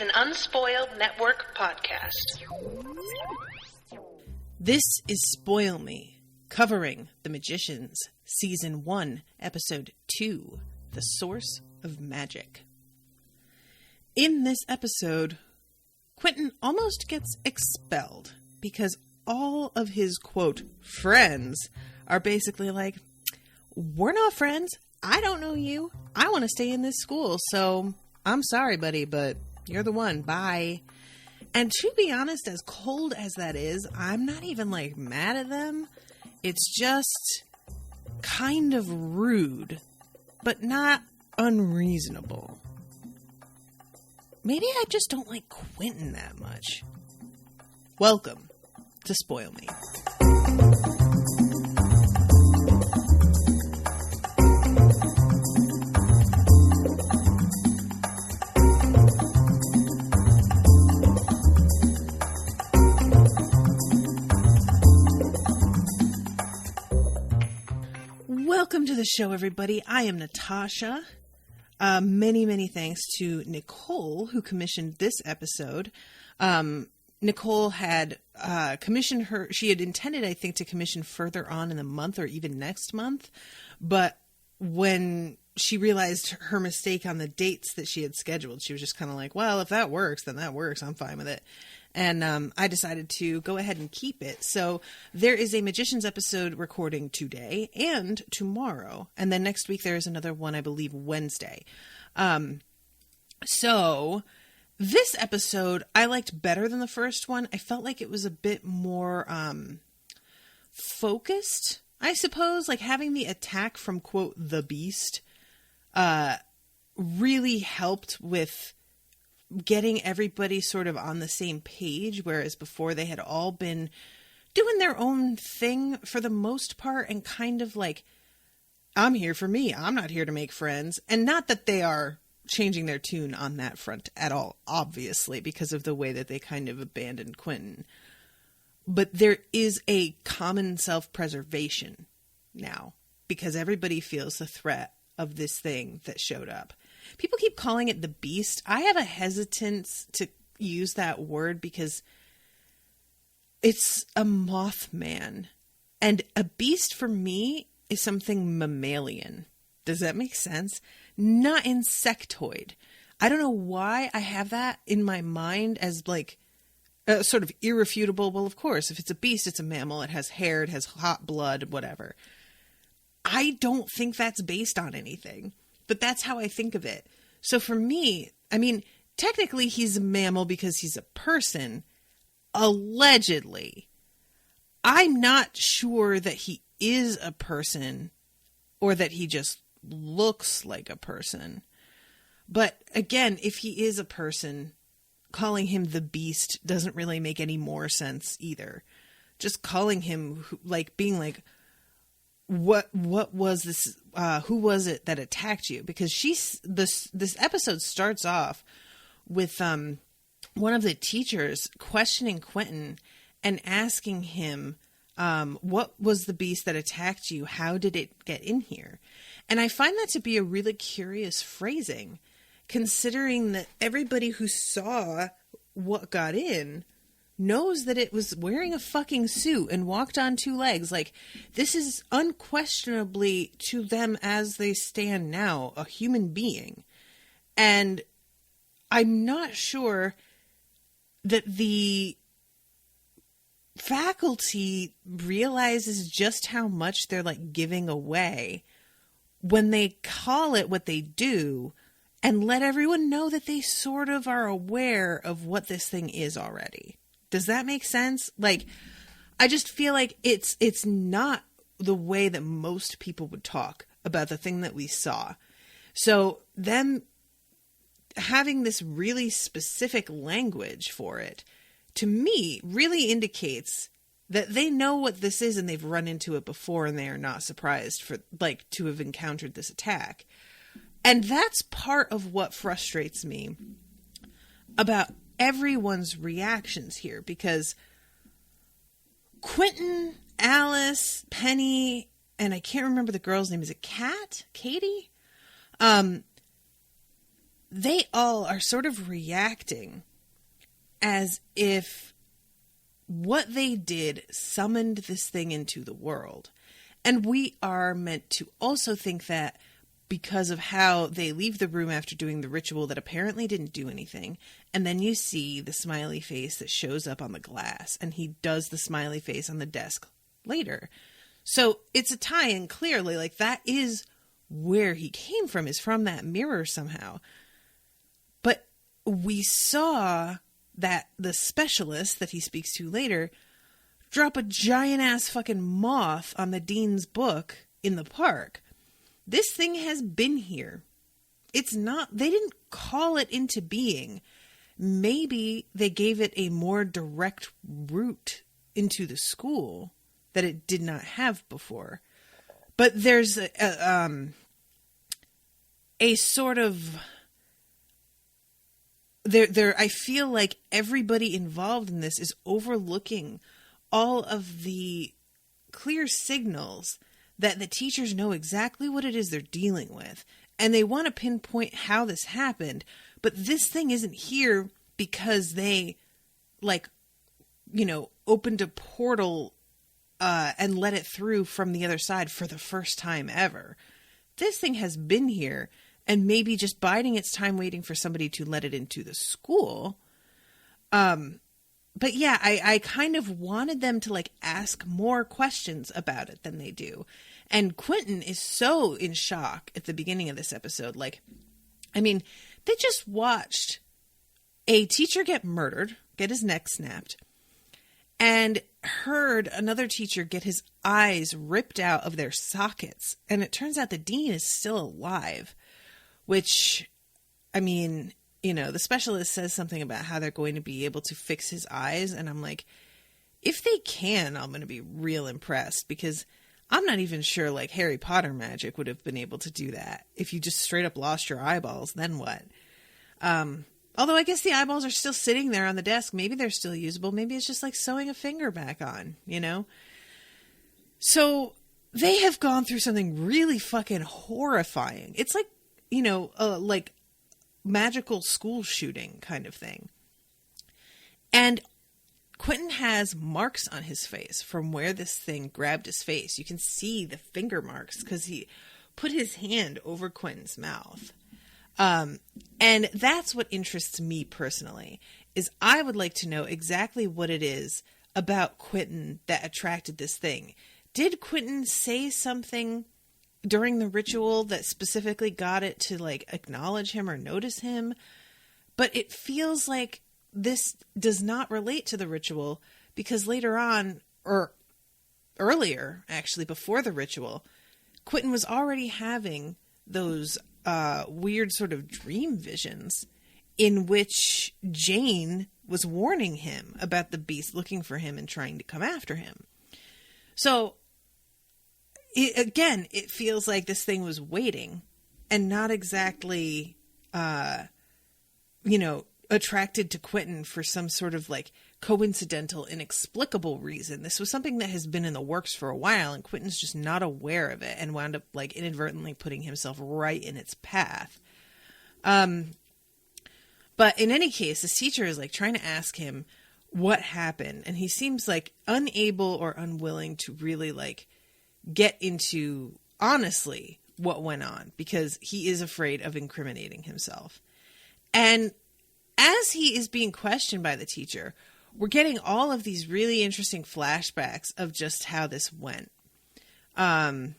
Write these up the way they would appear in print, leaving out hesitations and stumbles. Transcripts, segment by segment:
an Unspoiled Network podcast. This is Spoil Me, covering The Magicians, Season 1, Episode 2, The Source of Magic. In this episode, Quentin almost gets expelled because all of his, quote, friends are basically like, we're not friends. I don't know you. I want to stay in this school, so I'm sorry, buddy, but you're the one. Bye. And to be honest, as cold as that is, I'm not even, mad at them. It's just kind of rude, but not unreasonable. Maybe I just don't like Quentin that much. Welcome to Spoil Me. Welcome to the show, everybody. I am Natasha. Many thanks to Nicole, who commissioned this episode. Nicole had commissioned her. She had intended, I think, to commission further on in the month or even next month. But when she realized her mistake on the dates that she had scheduled, she was just kind of like, well, if that works, then that works. I'm fine with it. And I decided to go ahead and keep it. So there is a Magicians episode recording today and tomorrow. And then next week there is another one, I believe, Wednesday. So this episode I liked better than the first one. I felt like it was a bit more focused, I suppose. Like having the attack from, quote, the beast really helped with getting everybody sort of on the same page, whereas before they had all been doing their own thing for the most part and kind of like, I'm here for me. I'm not here to make friends. And not that they are changing their tune on that front at all, obviously, because of the way that they kind of abandoned Quentin. But there is a common self-preservation now because everybody feels the threat of this thing that showed up. People keep calling it the beast. I have a hesitance to use that word because it's a Mothman. And a beast for me is something mammalian. Does that make sense? Not insectoid. I don't know why I have that in my mind as sort of irrefutable. Well, of course, if it's a beast, it's a mammal. It has hair, it has hot blood, whatever. I don't think that's based on anything. But that's how I think of it. So for me, I mean, technically he's a mammal because he's a person. Allegedly. I'm not sure that he is a person or that he just looks like a person. But again, if he is a person, calling him the beast doesn't really make any more sense either. Just calling him being like, what was this? Who was it that attacked you? Because this episode starts off with one of the teachers questioning Quentin and asking him, what was the beast that attacked you? How did it get in here? And I find that to be a really curious phrasing, considering that everybody who saw what got in knows that it was wearing a fucking suit and walked on two legs. Like, this is unquestionably, to them as they stand now, a human being. And I'm not sure that the faculty realizes just how much they're giving away when they call it what they do and let everyone know that they sort of are aware of what this thing is already. Does that make sense? I just feel like it's not the way that most people would talk about the thing that we saw. So them having this really specific language for it, to me, really indicates that they know what this is and they've run into it before and they are not surprised to have encountered this attack. And that's part of what frustrates me about everyone's reactions here, because Quentin, Alice, Penny, and I can't remember the girl's name. Is it Kat? Katie? they all are sort of reacting as if what they did summoned this thing into the world. And we are meant to also think that because of how they leave the room after doing the ritual that apparently didn't do anything. And then you see the smiley face that shows up on the glass, and he does the smiley face on the desk later. So it's a tie-in clearly, like that is where he came from, is from that mirror somehow. But we saw that the specialist that he speaks to later drop a giant ass fucking moth on the dean's book in the park. This thing has been here. It's not, they didn't call it into being. Maybe they gave it a more direct route into the school that it did not have before. But there's a sort of, I feel like everybody involved in this is overlooking all of the clear signals that the teachers know exactly what it is they're dealing with. And they want to pinpoint how this happened. But this thing isn't here because they, like, you know, opened a portal and let it through from the other side for the first time ever. This thing has been here and maybe just biding its time waiting for somebody to let it into the school. But yeah, I kind of wanted them to like ask more questions about it than they do. And Quentin is so in shock at the beginning of this episode. Like, I mean, they just watched a teacher get murdered, get his neck snapped, and heard another teacher get his eyes ripped out of their sockets. And it turns out the dean is still alive, which, I mean, you know, the specialist says something about how they're going to be able to fix his eyes. And I'm like, if they can, I'm going to be real impressed, because I'm not even sure like Harry Potter magic would have been able to do that. If you just straight up lost your eyeballs, then what? Although I guess the eyeballs are still sitting there on the desk. Maybe they're still usable. Maybe it's just like sewing a finger back on, you know? So they have gone through something really fucking horrifying. It's like, you know, like magical school shooting kind of thing. And Quentin has marks on his face from where this thing grabbed his face. You can see the finger marks because he put his hand over Quentin's mouth. And that's what interests me personally, is I would like to know exactly what it is about Quentin that attracted this thing. Did Quentin say something during the ritual that specifically got it to like acknowledge him or notice him? But it feels like this does not relate to the ritual, because later on, or earlier actually, before the ritual, Quentin was already having those weird sort of dream visions in which Jane was warning him about the beast looking for him and trying to come after him. So it feels like this thing was waiting and not exactly, you know, attracted to Quentin for some sort of like coincidental, inexplicable reason. This was something that has been in the works for a while, and Quentin's just not aware of it and wound up like inadvertently putting himself right in its path. But in any case, this teacher is like trying to ask him what happened, and he seems like unable or unwilling to really like get into honestly what went on, because he is afraid of incriminating himself. And as he is being questioned by the teacher, we're getting all of these really interesting flashbacks of just how this went. And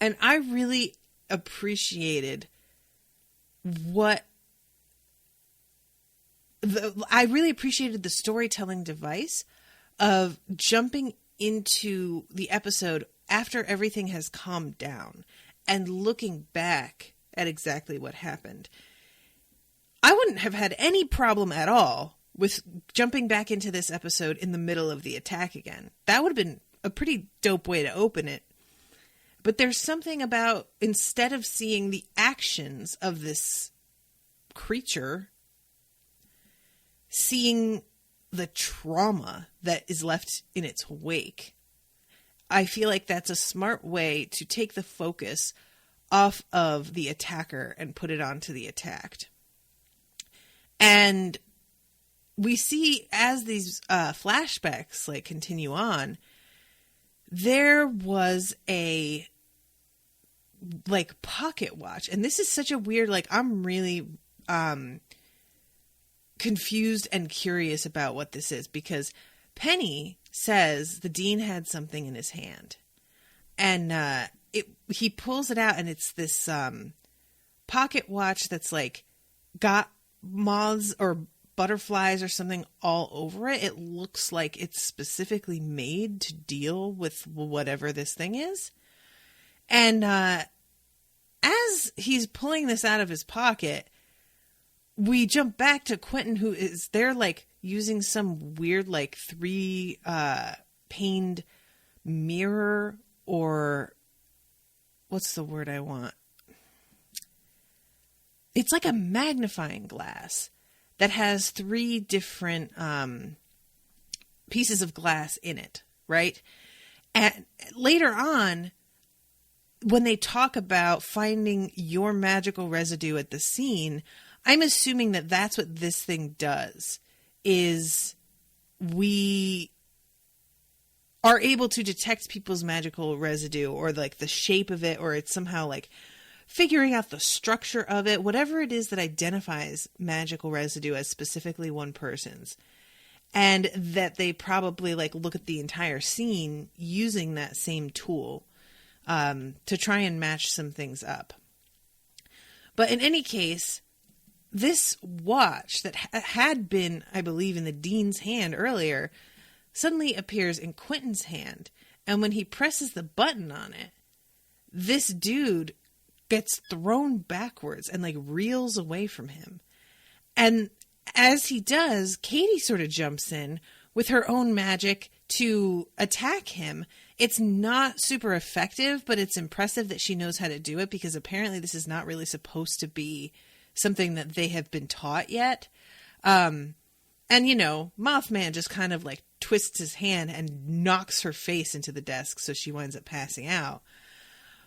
I really appreciated the storytelling device of jumping into the episode after everything has calmed down and looking back at exactly what happened. I wouldn't have had any problem at all with jumping back into this episode in the middle of the attack again. That would have been a pretty dope way to open it. But there's something about, instead of seeing the actions of this creature, seeing the trauma that is left in its wake. I feel like that's a smart way to take the focus off of the attacker and put it onto the attacked. And we see as these flashbacks like continue on, there was a like pocket watch. And this is such a weird, like, I'm really confused and curious about what this is, because Penny says the dean had something in his hand, and he pulls it out, and it's this pocket watch that's like got moths or butterflies or something all over it. It looks like it's specifically made to deal with whatever this thing is. And as he's pulling this out of his pocket, we jump back to Quentin, who is there like using some weird like 3 paned mirror, or what's the word I want? It's like a magnifying glass that has 3 different pieces of glass in it, right? And later on, when they talk about finding your magical residue at the scene, I'm assuming that that's what this thing does, is we are able to detect people's magical residue, or like the shape of it, or it's somehow like figuring out the structure of it, whatever it is that identifies magical residue as specifically one person's. And that they probably like look at the entire scene using that same tool to try and match some things up. But in any case, this watch that had been, I believe, in the dean's hand earlier, suddenly appears in Quentin's hand. And when he presses the button on it, this dude gets thrown backwards and like reels away from him. And as he does, Katie sort of jumps in with her own magic to attack him. It's not super effective, but it's impressive that she knows how to do it, because apparently this is not really supposed to be something that they have been taught yet. And, you know, Mothman just kind of like twists his hand and knocks her face into the desk, so she winds up passing out.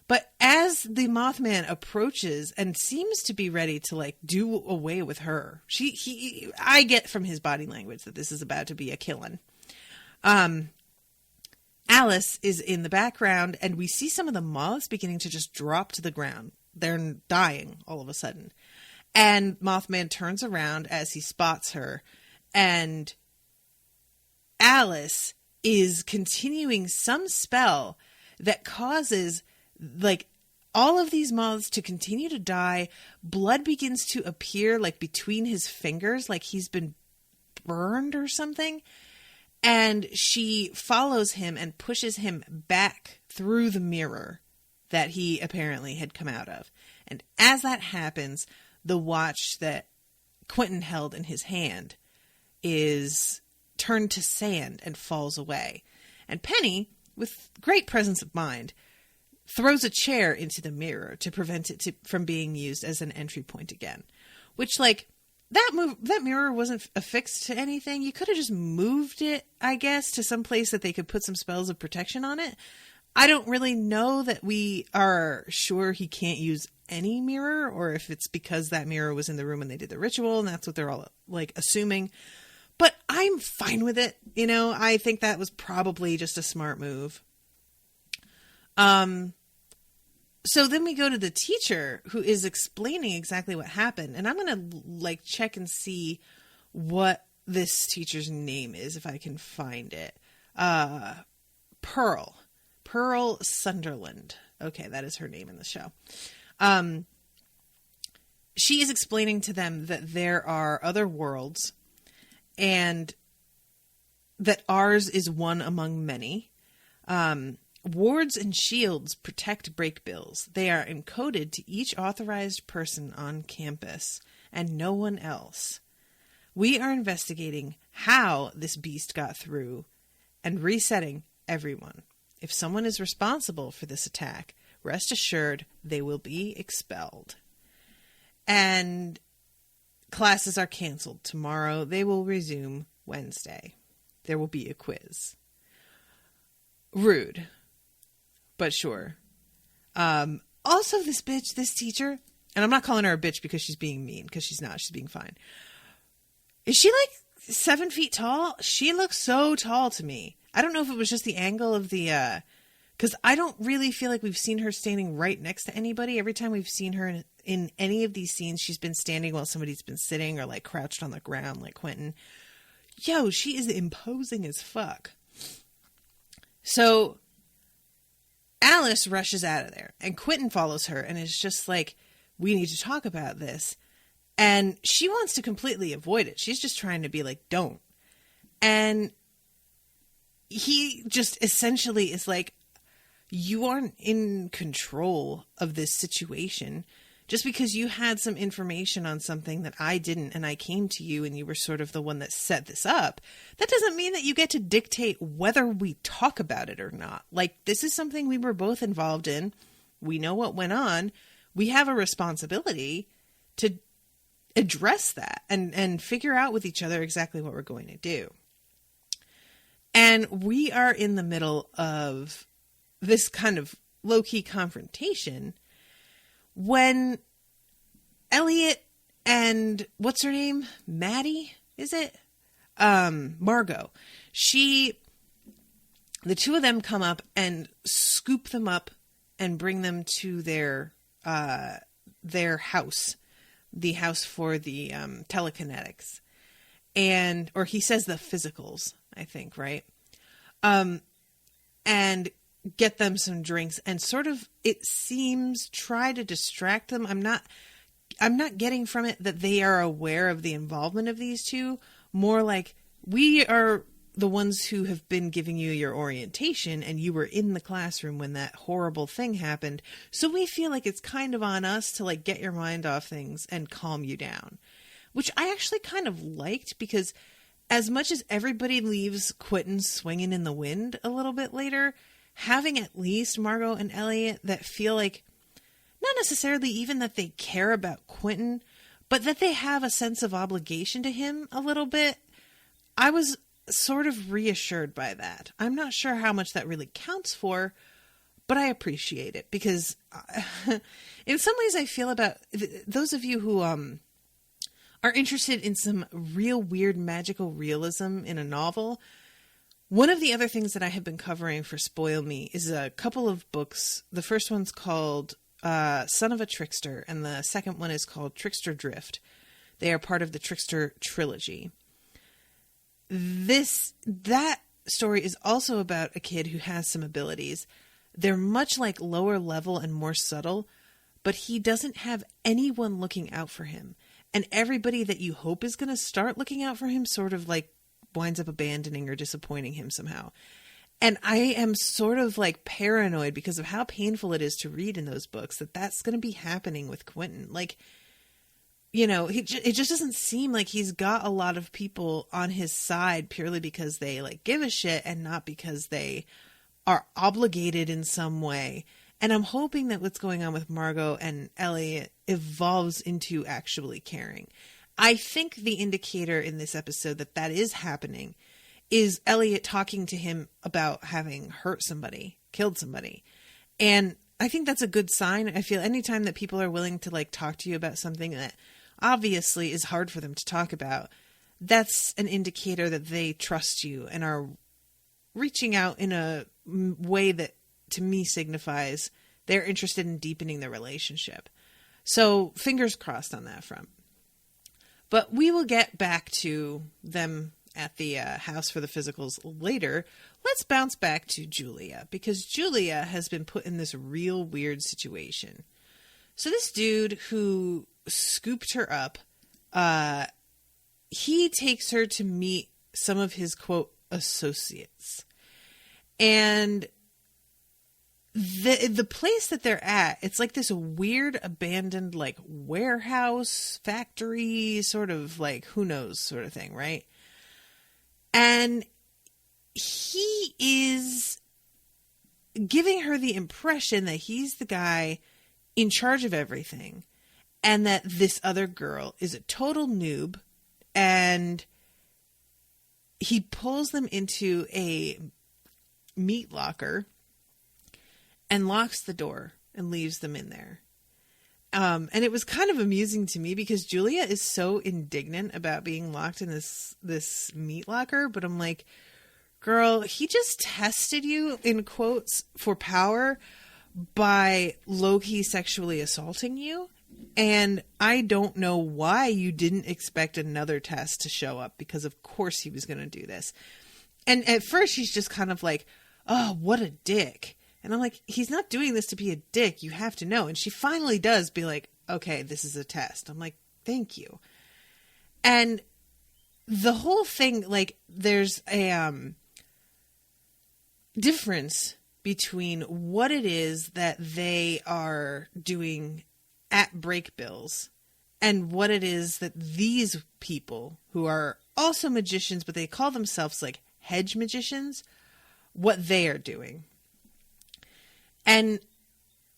But as the Mothman approaches and seems to be ready to like do away with her, I get from his body language that this is about to be a killing. Alice is in the background, and we see some of the moths beginning to just drop to the ground. They're dying all of a sudden. And Mothman turns around as he spots her, and Alice is continuing some spell that causes like all of these moths to continue to die. Blood begins to appear like between his fingers, like he's been burned or something. And she follows him and pushes him back through the mirror that he apparently had come out of. And as that happens, the watch that Quentin held in his hand is turned to sand and falls away. And Penny, with great presence of mind, throws a chair into the mirror to prevent it from being used as an entry point again. Which, like, that mirror wasn't affixed to anything. You could have just moved it, I guess, to some place that they could put some spells of protection on it. I don't really know that we are sure he can't use any mirror, or if it's because that mirror was in the room when they did the ritual, and that's what they're all, like, assuming. But I'm fine with it. You know, I think that was probably just a smart move. So then we go to the teacher, who is explaining exactly what happened. And I'm going to like check and see what this teacher's name is, if I can find it. Pearl Sunderland. Okay. That is her name in the show. She is explaining to them that there are other worlds, and that ours is one among many. Wards and shields protect breakbills. They are encoded to each authorized person on campus and no one else. We are investigating how this beast got through and resetting everyone. If someone is responsible for this attack, rest assured they will be expelled. And classes are canceled tomorrow. They will resume Wednesday. There will be a quiz. Rude. But sure. Also, this bitch, this teacher, and I'm not calling her a bitch because she's being mean, because she's not. She's being fine. Is she like 7 feet tall? She looks so tall to me. I don't know if it was just the angle of the, because I don't really feel like we've seen her standing right next to anybody. Every time we've seen her in any of these scenes, she's been standing while somebody's been sitting or like crouched on the ground like Quentin. Yo, she is imposing as fuck. So Alice rushes out of there and Quentin follows her and is just like, we need to talk about this. And she wants to completely avoid it. She's just trying to be like, don't. And he just essentially is like, you aren't in control of this situation. Just because you had some information on something that I didn't and I came to you and you were sort of the one that set this up, that doesn't mean that you get to dictate whether we talk about it or not. Like, this is something we were both involved in. We know what went on. We have a responsibility to address that and figure out with each other exactly what we're going to do. And we are in the middle of this kind of low-key confrontation when Elliot and what's her name? Maddie, is it? Margot. The two of them come up and scoop them up and bring them to their house, the house for the telekinetics. Or he says the physicals, I think, right? And get them some drinks and sort of, it seems, try to distract them. I'm not getting from it that they are aware of the involvement of these two. More like, we are the ones who have been giving you your orientation and you were in the classroom when that horrible thing happened. So we feel like it's kind of on us to like get your mind off things and calm you down, which I actually kind of liked, because as much as everybody leaves Quentin swinging in the wind a little bit later, having at least Margot and Elliot that feel like, not necessarily even that they care about Quentin, but that they have a sense of obligation to him a little bit, I was sort of reassured by that. I'm not sure how much that really counts for, but I appreciate it, because in some ways I feel about those of you who are interested in some real weird magical realism in a novel. One of the other things that I have been covering for Spoil Me is a couple of books. The first one's called Son of a Trickster, and the second one is called Trickster Drift. They are part of the Trickster trilogy. That story is also about a kid who has some abilities. They're much like lower level and more subtle, but he doesn't have anyone looking out for him. And everybody that you hope is going to start looking out for him sort of like winds up abandoning or disappointing him somehow. And I am sort of like paranoid because of how painful it is to read in those books that that's going to be happening with Quentin. Like, you know, it just doesn't seem like he's got a lot of people on his side purely because they like give a shit and not because they are obligated in some way. And I'm hoping that what's going on with Margot and Elliot evolves into actually caring. I think the indicator in this episode that is happening is Elliot talking to him about having hurt somebody, killed somebody. And I think that's a good sign. I feel anytime that people are willing to like talk to you about something that obviously is hard for them to talk about, that's an indicator that they trust you and are reaching out in a way that to me signifies they're interested in deepening their relationship. So fingers crossed on that front. But we will get back to them at the house for the physicals later. Let's bounce back to Julia, because Julia has been put in this real weird situation. So this dude who scooped her up, he takes her to meet some of his, quote, associates. And the place that they're at, it's like this weird abandoned like warehouse, factory, sort of like who knows sort of thing, right? And he is giving her the impression that he's the guy in charge of everything and that this other girl is a total noob, and he pulls them into a meat locker and locks the door and leaves them in there. And it was kind of amusing to me because Julia is so indignant about being locked in this meat locker. But I'm like, girl, he just tested you, in quotes, for power by low-key sexually assaulting you. And I don't know why you didn't expect another test to show up, because of course he was going to do this. And at first she's just kind of like, oh, what a dick. And I'm like, he's not doing this to be a dick. You have to know. And she finally does be like, okay, this is a test. I'm like, thank you. And the whole thing, like, there's a difference between what it is that they are doing at break bills and what it is that these people, who are also magicians, but they call themselves like hedge magicians, what they are doing. And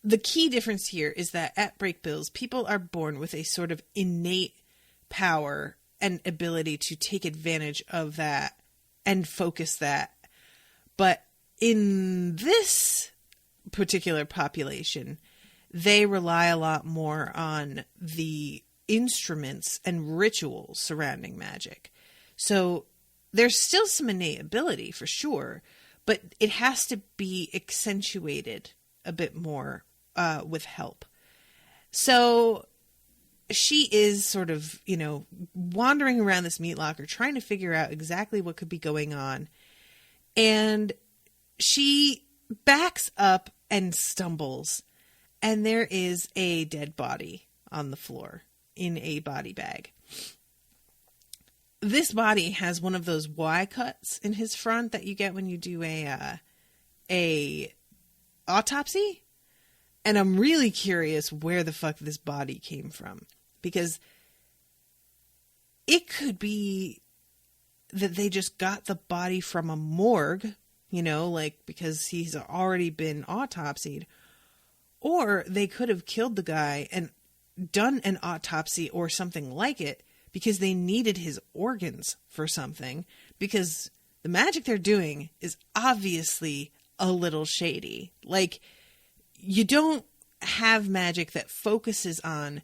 the key difference here is that at break bills, people are born with a sort of innate power and ability to take advantage of that and focus that. But in this particular population, they rely a lot more on the instruments and rituals surrounding magic. So there's still some innate ability for sure, but it has to be accentuated a bit more with help. So she is sort of, wandering around this meat locker trying to figure out exactly what could be going on. And she backs up and stumbles, and there is a dead body on the floor in a body bag. This body has one of those Y cuts in his front that you get when you do a autopsy. And I'm really curious where the fuck this body came from, because it could be that they just got the body from a morgue, because he's already been autopsied, or they could have killed the guy and done an autopsy or something like it because they needed his organs for something, because the magic they're doing is obviously a little shady. Like, you don't have magic that focuses on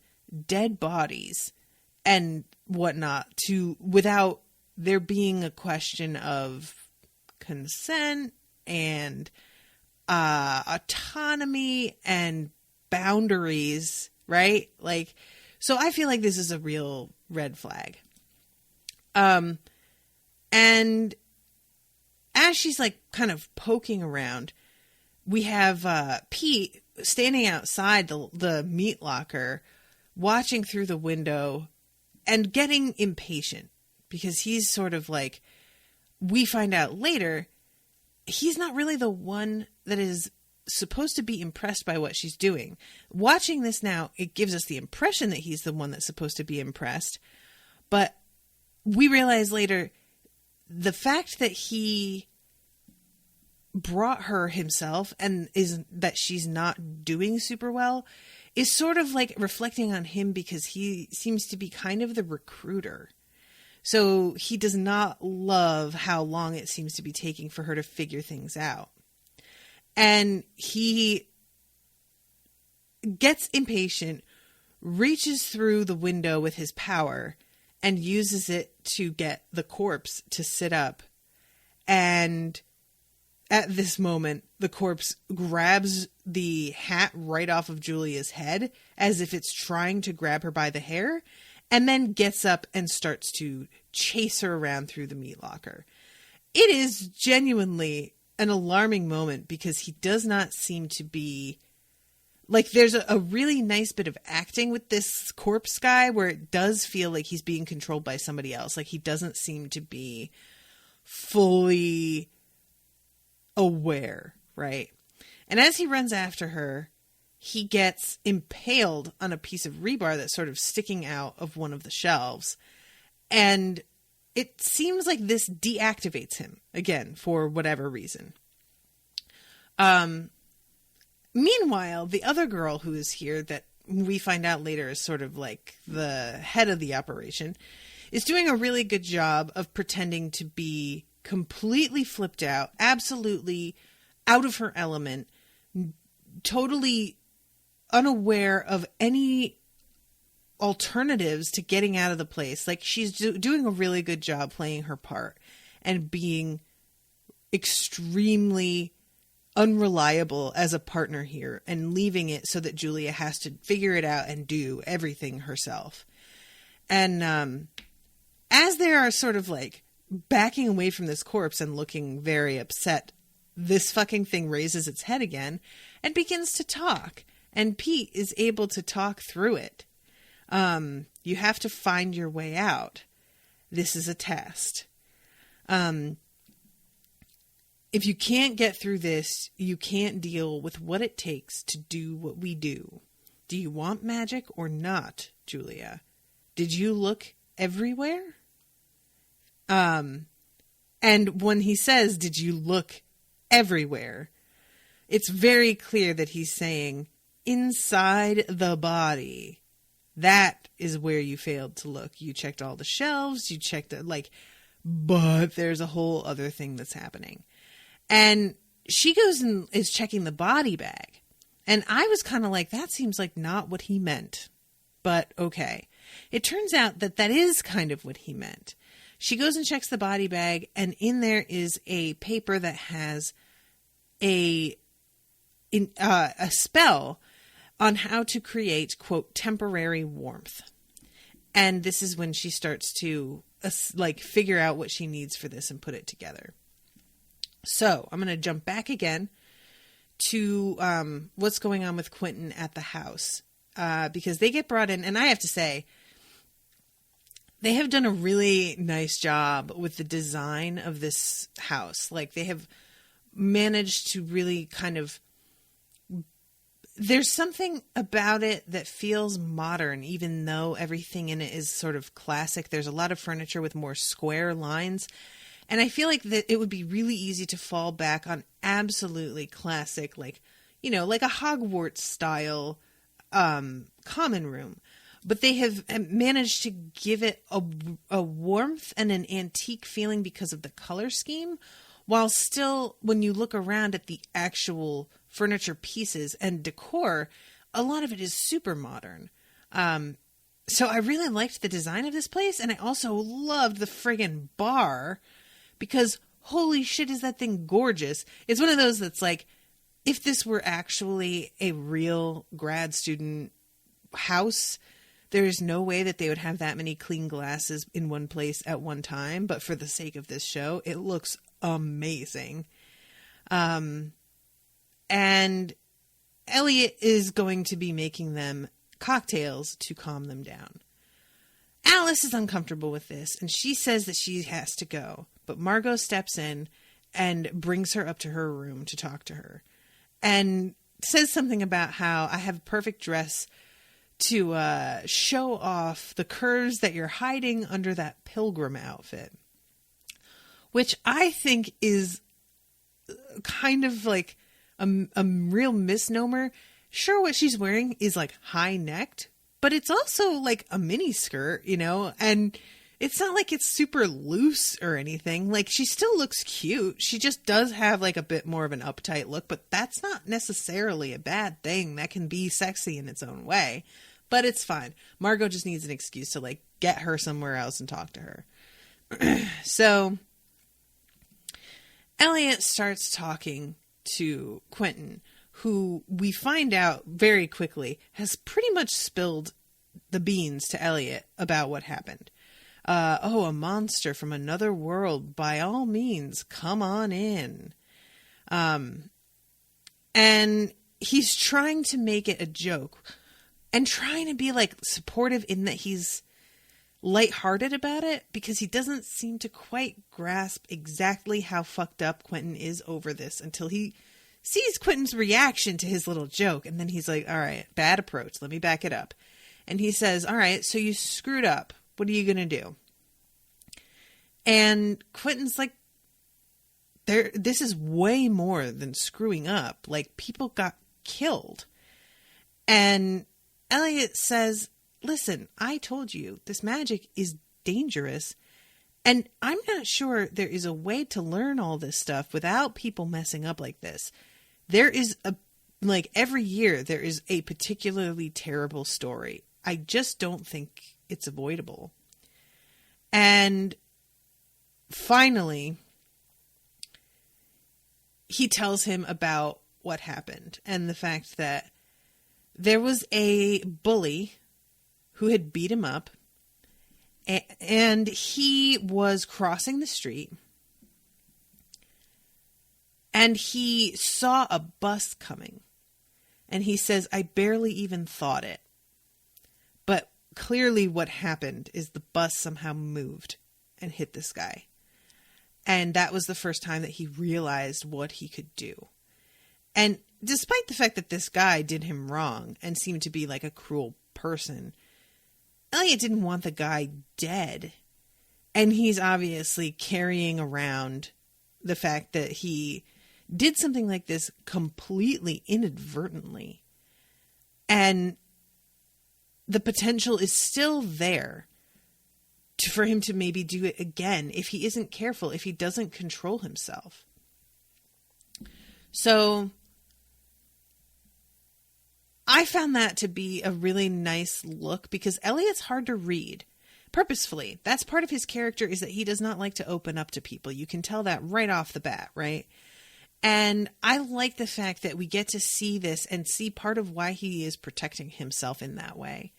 dead bodies and whatnot without there being a question of consent and autonomy and boundaries, right? Like, so I feel like this is a real red flag. And as she's like kind of poking around, we have Pete standing outside the meat locker, watching through the window and getting impatient, because he's sort of like, we find out later, he's not really the one that is supposed to be impressed by what she's doing. Watching this now, it gives us the impression that he's the one that's supposed to be impressed. But we realize later, the fact that he brought her himself and that she's not doing super well is sort of like reflecting on him, because he seems to be kind of the recruiter. So he does not love how long it seems to be taking for her to figure things out. And he gets impatient, reaches through the window with his power, and uses it to get the corpse to sit up. And at this moment, the corpse grabs the hat right off of Julia's head, as if it's trying to grab her by the hair, and then gets up and starts to chase her around through the meat locker. It is genuinely an alarming moment, because he does not seem to be... Like, there's a really nice bit of acting with this corpse guy where it does feel like he's being controlled by somebody else. Like, he doesn't seem to be fully aware, right? And as he runs after her, he gets impaled on a piece of rebar that's sort of sticking out of one of the shelves. And it seems like this deactivates him again for whatever reason. Meanwhile, the other girl who is here, that we find out later is sort of like the head of the operation, is doing a really good job of pretending to be completely flipped out, absolutely out of her element, totally unaware of any alternatives to getting out of the place. Like, she's doing a really good job playing her part and being extremely unreliable as a partner here, and leaving it so that Julia has to figure it out and do everything herself. And as they are sort of like backing away from this corpse and looking very upset, this fucking thing raises its head again and begins to talk. And Pete is able to talk through it. You have to find your way out. This is a test. If you can't get through this, you can't deal with what it takes to do what we do. Do you want magic or not, Julia? Did you look everywhere? And when he says, did you look everywhere, it's very clear that he's saying inside the body. That is where you failed to look. You checked all the shelves, you checked it, like, but there's a whole other thing that's happening. And she goes and is checking the body bag. And I was kind of like, that seems like not what he meant. But okay. It turns out that that is kind of what he meant. She goes and checks the body bag, and in there is a paper that has a spell on how to create, quote, temporary warmth. And this is when she starts to figure out what she needs for this and put it together. So I'm going to jump back again to what's going on with Quentin at the house, because they get brought in, and I have to say, they have done a really nice job with the design of this house. Like, they have managed to really kind of, there's something about it that feels modern, even though everything in it is sort of classic. There's a lot of furniture with more square lines. And I feel like that it would be really easy to fall back on absolutely classic, like, you know, like a Hogwarts style common room. But they have managed to give it a warmth and an antique feeling because of the color scheme, while still, when you look around at the actual furniture pieces and decor, a lot of it is super modern. So I really liked the design of this place, and I also loved the friggin' bar, because holy shit, is that thing gorgeous. It's one of those that's like, if this were actually a real grad student house, there is no way that they would have that many clean glasses in one place at one time. But for the sake of this show, it looks amazing. And Elliot is going to be making them cocktails to calm them down. Alice is uncomfortable with this, and she says that she has to go. But Margot steps in and brings her up to her room to talk to her. And says something about how I have a perfect dress to show off the curves that you're hiding under that pilgrim outfit. Which I think is kind of like a real misnomer. Sure, what she's wearing is like high-necked, but it's also like a mini skirt, you know, and it's not like it's super loose or anything. Like, she still looks cute. She just does have like a bit more of an uptight look, but that's not necessarily a bad thing. That can be sexy in its own way, but it's fine. Margot just needs an excuse to like get her somewhere else and talk to her. So Elliot starts talking to Quentin, who we find out very quickly has pretty much spilled the beans to Elliot about what happened. A monster from another world. By all means, come on in. And he's trying to make it a joke and trying to be like supportive in that he's lighthearted about it, because he doesn't seem to quite grasp exactly how fucked up Quentin is over this until he sees Quentin's reaction to his little joke. And then he's like, all right, bad approach. Let me back it up. And he says, all right, so you screwed up. What are you going to do? And Quentin's like, this is way more than screwing up. Like, people got killed. And Elliot says, listen, I told you this magic is dangerous. And I'm not sure there is a way to learn all this stuff without people messing up like this. There is a like every year there is a particularly terrible story. I just don't think it's avoidable. And finally, he tells him about what happened and the fact that there was a bully who had beat him up, and he was crossing the street, and he saw a bus coming, and he says, I barely even thought it. But clearly what happened is the bus somehow moved and hit this guy. And that was the first time that he realized what he could do. And despite the fact that this guy did him wrong and seemed to be like a cruel person, Elliot didn't want the guy dead. And he's obviously carrying around the fact that he did something like this completely inadvertently. And the potential is still there for him to maybe do it again if he isn't careful, if he doesn't control himself. So I found that to be a really nice look, because Elliot's hard to read purposefully. That's part of his character, is that he does not like to open up to people. You can tell that right off the bat, right? And I like the fact that we get to see this and see part of why he is protecting himself in that way.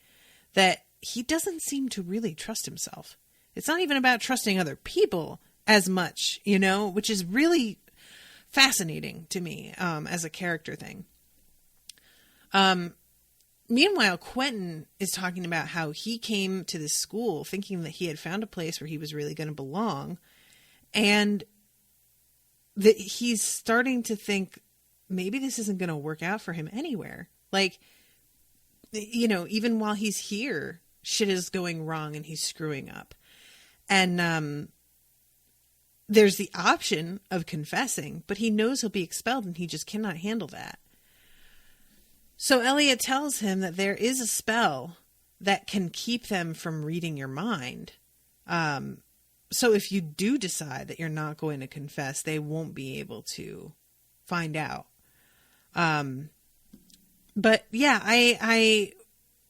That he doesn't seem to really trust himself. It's not even about trusting other people as much, you know, which is really fascinating to me as a character thing. Meanwhile, Quentin is talking about how he came to this school thinking that he had found a place where he was really going to belong, and that he's starting to think maybe this isn't going to work out for him anywhere. Like, you know, even while he's here, shit is going wrong and he's screwing up. And there's the option of confessing, but he knows he'll be expelled and he just cannot handle that. So Elliot tells him that there is a spell that can keep them from reading your mind. So if you do decide that you're not going to confess, they won't be able to find out. But yeah, I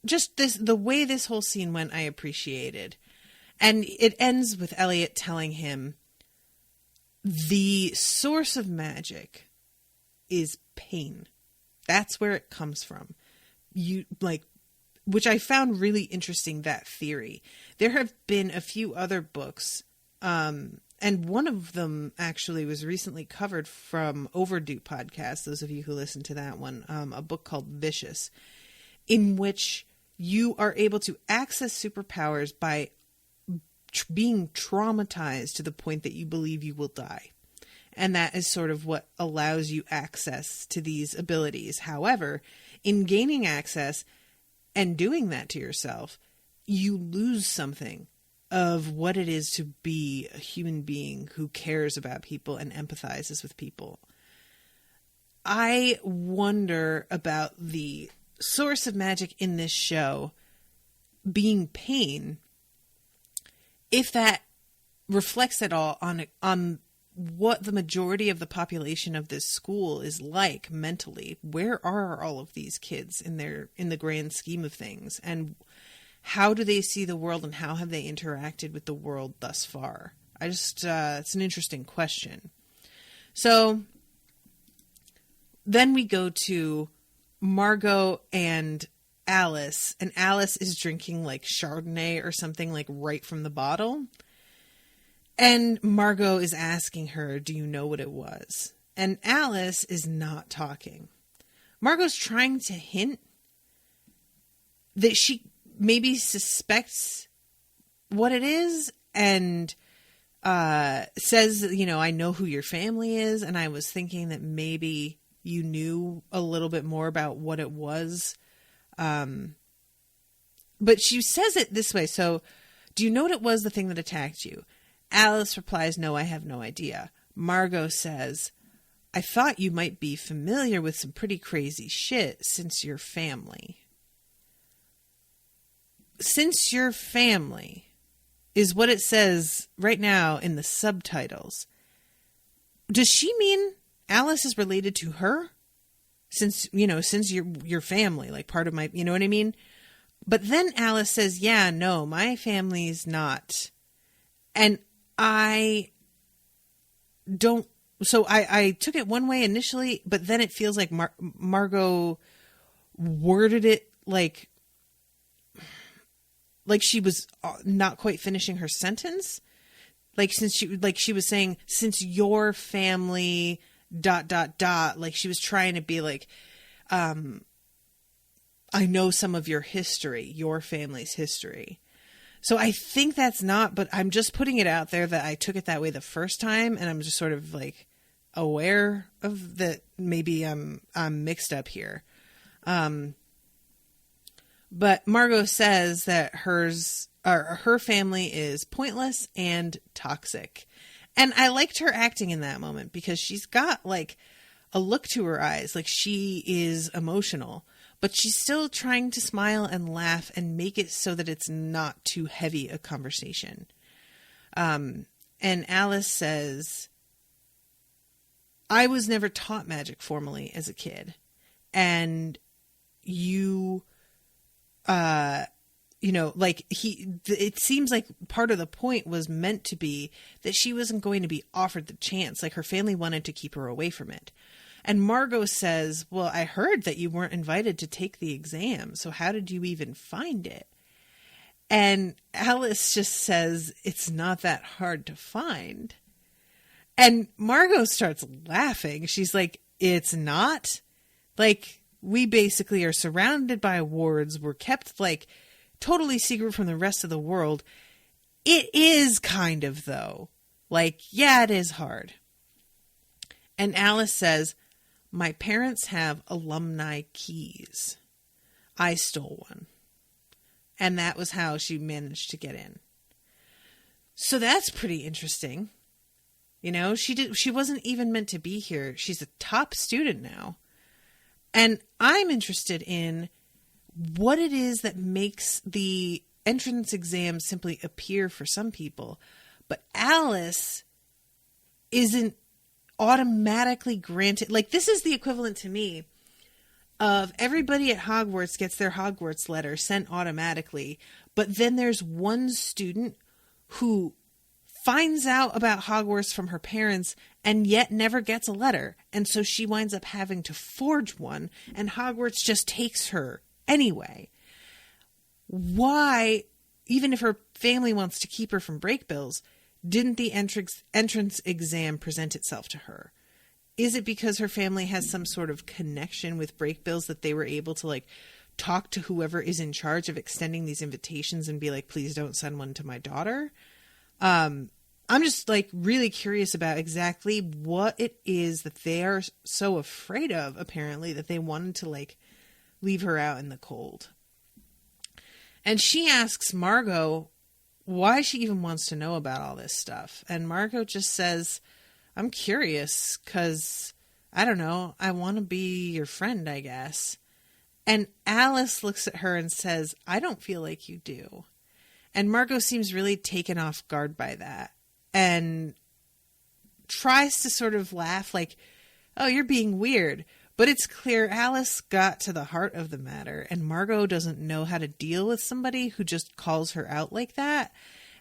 just the way this whole scene went, I appreciated. And it ends with Elliot telling him the source of magic is pain. That's where it comes from. Which I found really interesting, that theory. There have been a few other books, and one of them actually was recently covered from Overdue podcast, those of you who listen to that one, a book called Vicious, in which you are able to access superpowers by being traumatized to the point that you believe you will die. And that is sort of what allows you access to these abilities. However, in gaining access and doing that to yourself, you lose something of what it is to be a human being who cares about people and empathizes with people. I wonder about the source of magic in this show being pain, if that reflects at all on what the majority of the population of this school is like mentally. Where are all of these kids in the grand scheme of things? And how do they see the world, and how have they interacted with the world thus far? It's an interesting question. So then we go to Margot and Alice is drinking like Chardonnay or something, like right from the bottle. And Margot is asking her, do you know what it was? And Alice is not talking. Margot's trying to hint that she maybe suspects what it is, and says, you know, I know who your family is, and I was thinking that maybe you knew a little bit more about what it was. But she says it this way. So, do you know what it was, the thing that attacked you? Alice replies, no, I have no idea. Margot says, I thought you might be familiar with some pretty crazy shit since your family. Since your family is what it says right now in the subtitles. Does she mean Alice is related to her? since you're family, like part of my, you know what I mean? But then Alice says, yeah, no, my family's not. And I don't, so I took it one way initially, but then it feels like Margot worded it like she was not quite finishing her sentence. Like she was saying, since your family ... like she was trying to be like, I know some of your history, your family's history. So I think that's not, but I'm just putting it out there that I took it that way the first time, and I'm just sort of like aware of that. Maybe I'm mixed up here. But Margot says that her family is pointless and toxic. And I liked her acting in that moment because she's got like a look to her eyes, like she is emotional, but she's still trying to smile and laugh and make it so that it's not too heavy a conversation. And Alice says, I was never taught magic formally as a kid. And you, like it seems like part of the point was meant to be that she wasn't going to be offered the chance. Like her family wanted to keep her away from it. And Margot says, well, I heard that you weren't invited to take the exam. So how did you even find it? And Alice just says, it's not that hard to find. And Margot starts laughing. She's like, it's not? Like, we basically are surrounded by wards. We're kept like totally secret from the rest of the world. It is kind of, though. Like, yeah, it is hard. And Alice says, my parents have alumni keys. I stole one. And that was how she managed to get in. So that's pretty interesting. You know, she wasn't even meant to be here. She's a top student now. And I'm interested in what it is that makes the entrance exam simply appear for some people. But Alice isn't automatically granted. Like, this is the equivalent to me of everybody at Hogwarts gets their Hogwarts letter sent automatically. But then there's one student who finds out about Hogwarts from her parents and yet never gets a letter. And so she winds up having to forge one, and Hogwarts just takes her anyway. Why, even if her family wants to keep her from break bills, didn't the entrance exam present itself to her? Is it because her family has some sort of connection with break bills that they were able to like talk to whoever is in charge of extending these invitations and be like, please don't send one to my daughter? I'm just like really curious about exactly what it is that they are so afraid of, apparently, that they wanted to like leave her out in the cold. And she asks Margot why she even wants to know about all this stuff. And Margot just says, I'm curious because, I don't know, I want to be your friend, I guess. And Alice looks at her and says, I don't feel like you do. And Margot seems really taken off guard by that and tries to sort of laugh like, oh, you're being weird. But it's clear Alice got to the heart of the matter, and Margot doesn't know how to deal with somebody who just calls her out like that.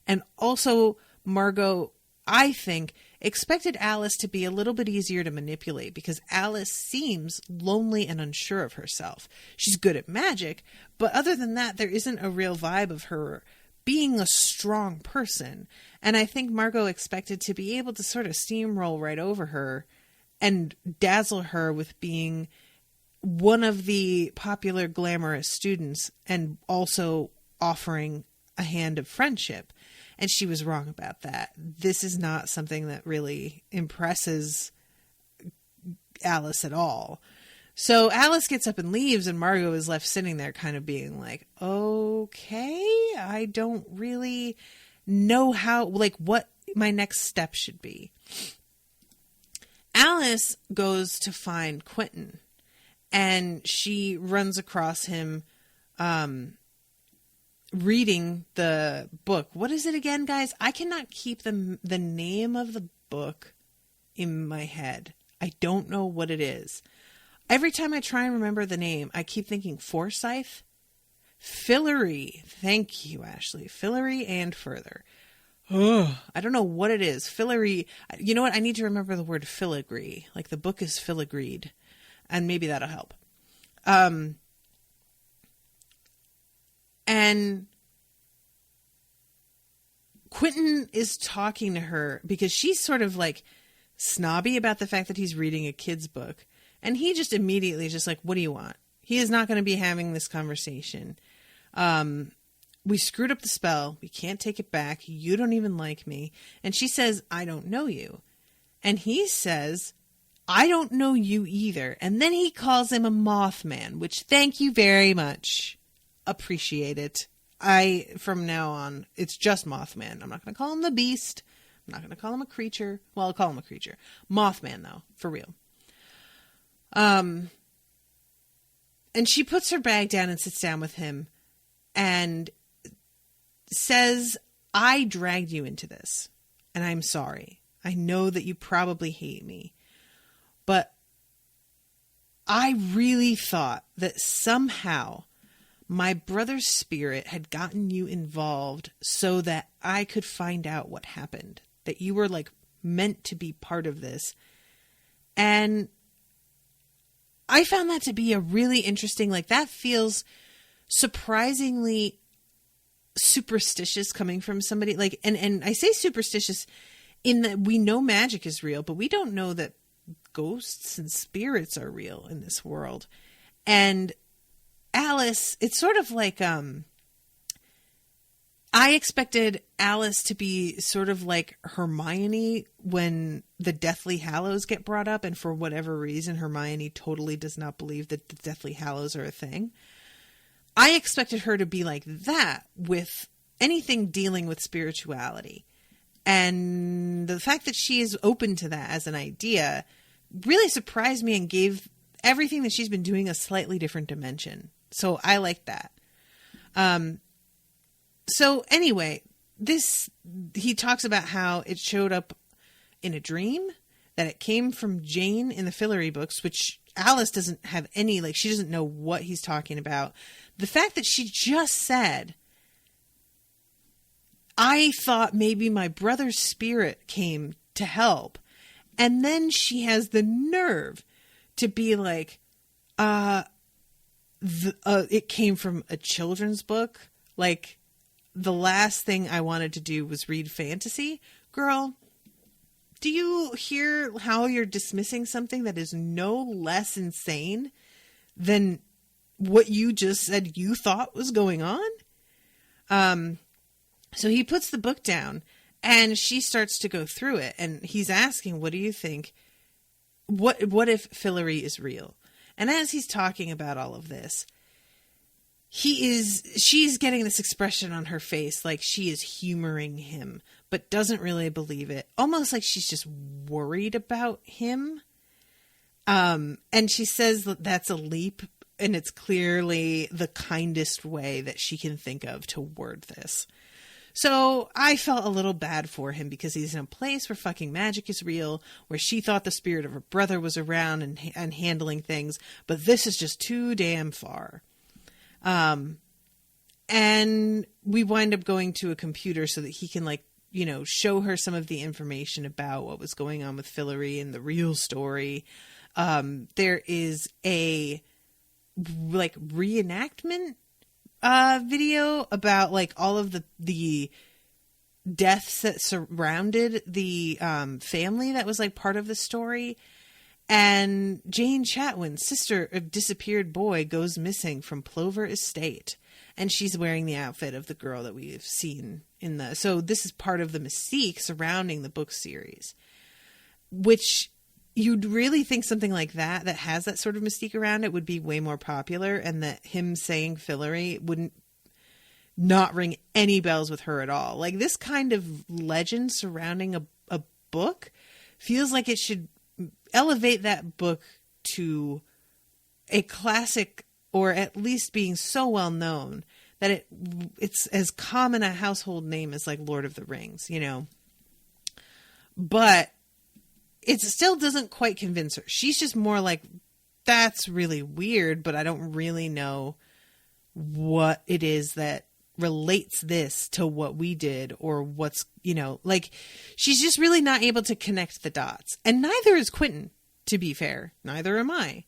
And also, Margot, I think, expected Alice to be a little bit easier to manipulate because Alice seems lonely and unsure of herself. She's good at magic, but other than that, there isn't a real vibe of her being a strong person. And I think Margot expected to be able to sort of steamroll right over her and dazzle her with being one of the popular glamorous students and also offering a hand of friendship. And she was wrong about that. This is not something that really impresses Alice at all. So Alice gets up and leaves, and Margot is left sitting there kind of being like, okay, I don't really know how, like, what my next step should be. Alice goes to find Quentin, and she runs across him reading the book. What is it again, guys? I cannot keep the name of the book in my head. I don't know what it is. Every time I try and remember the name, I keep thinking Forsyth. Fillory. Thank you, Ashley. Fillory and further. Oh, I don't know what it is. Fillory. You know what? I need to remember the word filigree. Like the book is filigreed. And maybe that'll help. And Quentin is talking to her because she's sort of like snobby about the fact that he's reading a kid's book. And he just immediately is just like, what do you want? He is not going to be having this conversation. We screwed up the spell. We can't take it back. You don't even like me. And she says, I don't know you. And he says, I don't know you either. And then he calls him a Mothman, which thank you very much. Appreciate it. From now on, it's just Mothman. I'm not going to call him the Beast. I'm not going to call him a creature. Well, I'll call him a creature. Mothman, though, for real. And she puts her bag down and sits down with him and says, I dragged you into this, and I'm sorry. I know that you probably hate me, but I really thought that somehow my brother's spirit had gotten you involved so that I could find out what happened, that you were like meant to be part of this. And I found that to be a really interesting, like that feels surprisingly superstitious coming from somebody like, and I say superstitious in that we know magic is real, but we don't know that ghosts and spirits are real in this world. And Alice, it's sort of like, I expected Alice to be sort of like Hermione when the Deathly Hallows get brought up, and for whatever reason, Hermione totally does not believe that the Deathly Hallows are a thing. I expected her to be like that with anything dealing with spirituality. And the fact that she is open to that as an idea really surprised me and gave everything that she's been doing a slightly different dimension. So I like that. So anyway, he talks about how it showed up in a dream, that it came from Jane in the Fillory books, which Alice doesn't have any, like, she doesn't know what he's talking about. The fact that she just said, I thought maybe my brother's spirit came to help. And then she has the nerve to be like, it came from a children's book. Like, the last thing I wanted to do was read fantasy. Girl, do you hear how you're dismissing something that is no less insane than what you just said you thought was going on? So he puts the book down and she starts to go through it, and he's asking, what do you think? What if Fillory is real? And as he's talking about all of this, she's getting this expression on her face, like she is humoring him, but doesn't really believe it. Almost like she's just worried about him. And she says that that's a leap, and it's clearly the kindest way that she can think of to word this. So I felt a little bad for him because he's in a place where fucking magic is real, where she thought the spirit of her brother was around and handling things, but this is just too damn far. And we wind up going to a computer so that he can, like, you know, show her some of the information about what was going on with Fillory and the real story. There is a, like, reenactment video about, like, all of the deaths that surrounded the family that was, like, part of the story. And Jane Chatwin, sister of disappeared boy, goes missing from Plover Estate. And she's wearing the outfit of the girl that we've seen in the... So this is part of the mystique surrounding the book series. Which you'd really think something like that has that sort of mystique around it, would be way more popular. And that him saying Fillory wouldn't not ring any bells with her at all. Like, this kind of legend surrounding a book feels like it should elevate that book to a classic, or at least being so well known that it's as common a household name as, like, Lord of the Rings, you know. But it still doesn't quite convince her. She's just more like, that's really weird, but I don't really know what it is that relates this to what we did or what's, like, she's just really not able to connect the dots. And neither is Quentin, to be fair. Neither am I.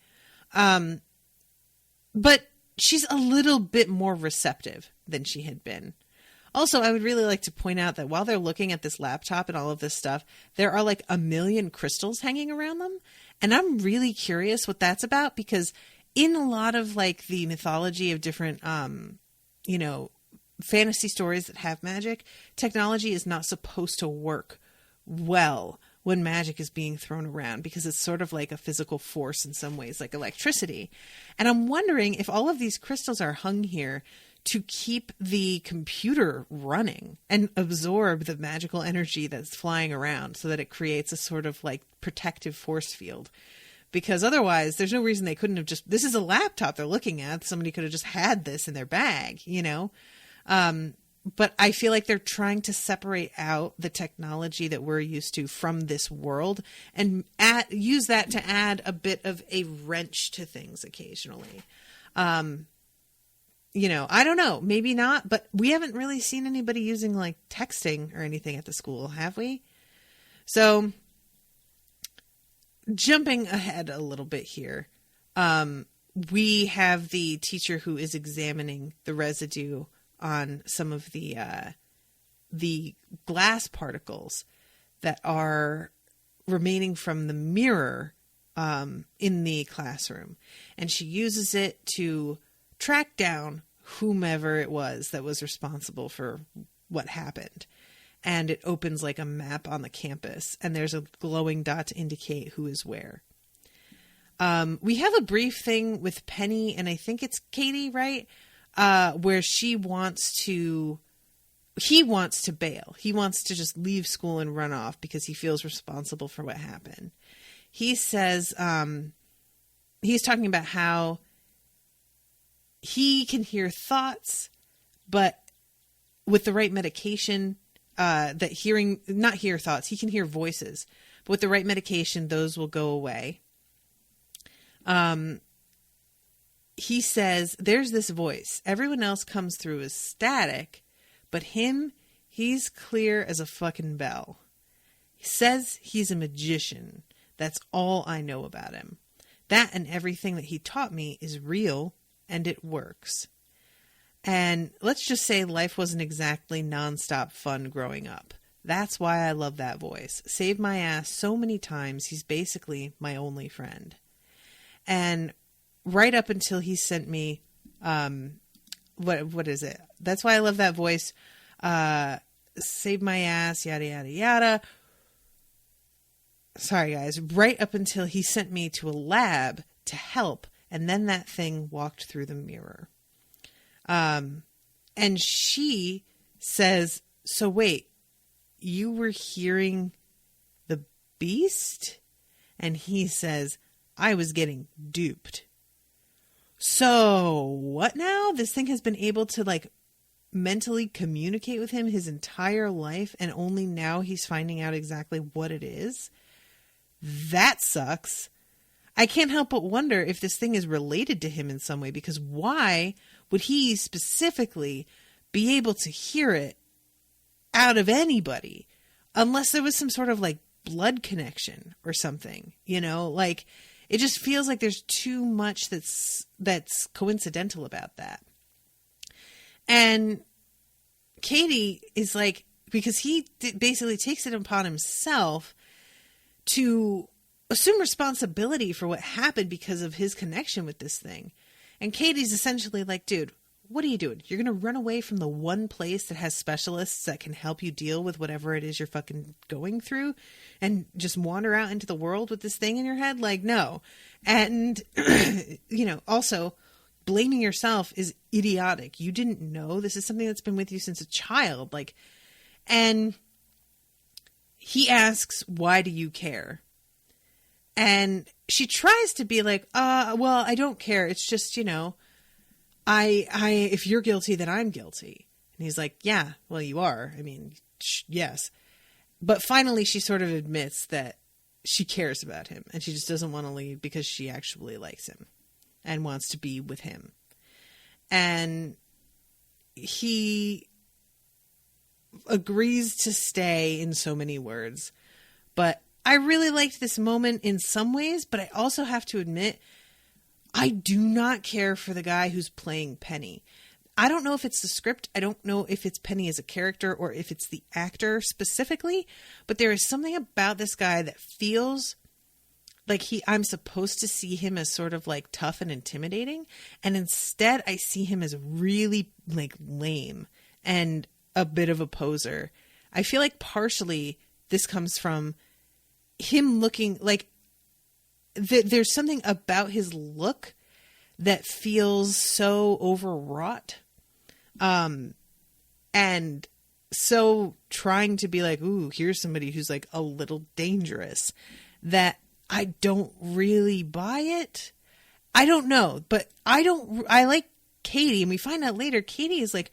But she's a little bit more receptive than she had been. Also, I would really like to point out that while they're looking at this laptop and all of this stuff, there are like 1 million crystals hanging around them. And I'm really curious what that's about, because in a lot of like the mythology of different, fantasy stories that have magic, technology is not supposed to work well when magic is being thrown around, because it's sort of like a physical force in some ways, like electricity. And I'm wondering if all of these crystals are hung here to keep the computer running and absorb the magical energy that's flying around so that it creates a sort of like protective force field. Because otherwise, there's no reason they couldn't have just... This is a laptop they're looking at. Somebody could have just had this in their bag, But I feel like they're trying to separate out the technology that we're used to from this world and use that to add a bit of a wrench to things occasionally. I don't know, maybe not, but we haven't really seen anybody using like texting or anything at the school, have we? So jumping ahead a little bit here, we have the teacher who is examining the residue on some of the glass particles that are remaining from the mirror in the classroom. And she uses it to track down whomever it was that was responsible for what happened. And it opens like a map on the campus, and there's a glowing dot to indicate who is where. We have a brief thing with Penny, and I think it's Katie, right? Where he wants to bail. He wants to just leave school and run off because he feels responsible for what happened. He says, he's talking about how he can hear thoughts, but with the right medication, not hear thoughts, he can hear voices, but with the right medication, those will go away. He says, there's this voice. Everyone else comes through as static, but him, he's clear as a fucking bell. He says he's a magician. That's all I know about him. That and everything that he taught me is real, and it works. And let's just say life wasn't exactly nonstop fun growing up. That's why I love that voice. Saved my ass so many times, he's basically my only friend. And right up until he sent me, what is it? That's why I love that voice. Save my ass, yada, yada, yada. Sorry, guys. Right up until he sent me to a lab to help. And then that thing walked through the mirror. And she says, so wait, you were hearing the beast? And he says, I was getting duped. So what now? This thing has been able to like mentally communicate with him his entire life, and only now he's finding out exactly what it is. That sucks. I can't help but wonder if this thing is related to him in some way, because why would he specifically be able to hear it out of anybody unless there was some sort of like blood connection or something, like it just feels like there's too much that's coincidental about that. And Katie is like, because he basically takes it upon himself to assume responsibility for what happened because of his connection with this thing. And Katie's essentially like, dude, what are you doing? You're going to run away from the one place that has specialists that can help you deal with whatever it is you're fucking going through and just wander out into the world with this thing in your head? Like, no. And, also blaming yourself is idiotic. You didn't know. This is something that's been with you since a child. Like, and he asks, why do you care? And she tries to be like, well, I don't care. It's just, if you're guilty, then I'm guilty. And he's like, yeah, well, you are. I mean, yes. But finally, she sort of admits that she cares about him and she just doesn't want to leave because she actually likes him and wants to be with him. And he agrees to stay in so many words. But I really liked this moment in some ways, but I also have to admit, I do not care for the guy who's playing Penny. I don't know if it's the script. I don't know if it's Penny as a character or if it's the actor specifically, but there is something about this guy that feels like I'm supposed to see him as sort of like tough and intimidating. And instead I see him as really like lame and a bit of a poser. I feel like partially this comes from him looking like there's something about his look that feels so overwrought. And so trying to be like, ooh, here's somebody who's like a little dangerous, that I don't really buy it. I don't know, but I like Katie, and we find out later Katie is like